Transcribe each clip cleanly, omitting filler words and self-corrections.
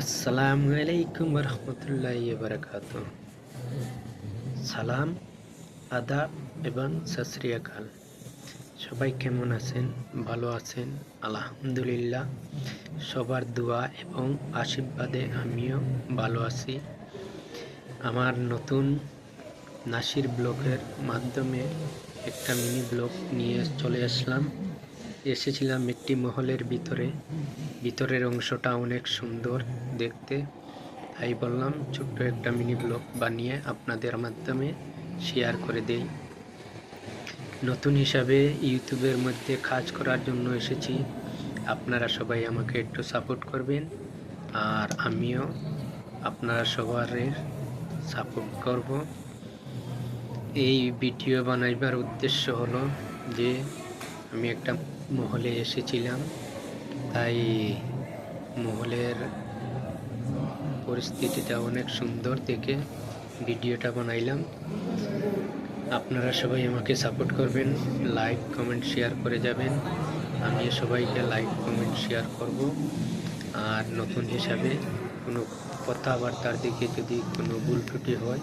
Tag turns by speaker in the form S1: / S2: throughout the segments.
S1: আসসালামু আলাইকুম রহমতুল্লাহি বারাকাতুহ। সালাম, আদাব এবং সত শ্রী আকাল। সবাই কেমন আছেন? ভালো আছেন? আলহামদুলিল্লাহ। সবার দোয়া এবং আশীর্বাদে আমিও ভালো আছি। আমার নতুন নাসির ব্লগের মাধ্যমে একটা মিনি ব্লগ নিয়ে চলে আসলাম। এসেছিলাম একটি মহলের ভিতরের অংশটা অনেক সুন্দর দেখতে, তাই বললাম ছোট্ট একটা মিনি ব্লগ বানিয়ে আপনাদের মাধ্যমে শেয়ার করে দেই। নতুন হিসাবে ইউটিউবের মধ্যে কাজ করার জন্য এসেছি। আপনারা সবাই আমাকে একটু সাপোর্ট করবেন, আর আমিও আপনারা সবার সাপোর্ট করব। এই ভিডিও বানাইবার উদ্দেশ্য হলো যে আমি একটা মহলে এসেছিলাম, তাই মহলের পরিস্থিতিটা অনেক সুন্দর দেখে ভিডিওটা বানাইলাম। আপনারা সবাই আমাকে সাপোর্ট করবেন, লাইক কমেন্ট শেয়ার করে যাবেন। আমি সবাইকে লাইক কমেন্ট শেয়ার করব। আর নতুন হিসাবে কোনো কথাবার্তার দিকে যদি কোনো ভুল ত্রুটি হয়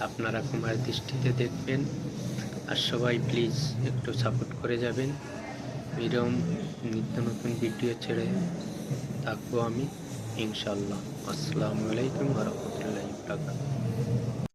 S1: আপনারা ক্ষমার দৃষ্টিতে দেখবেন। আর সবাই প্লিজ একটু সাপোর্ট করে যাবেন। এরকম নিত্য নতুন ভিডিও ছেড়ে থাকবো আমি ইনশাল্লাহ। আসসালামু আলাইকুম ওয়া রাহমাতুল্লাহি ওয়া বারাকাতুহু।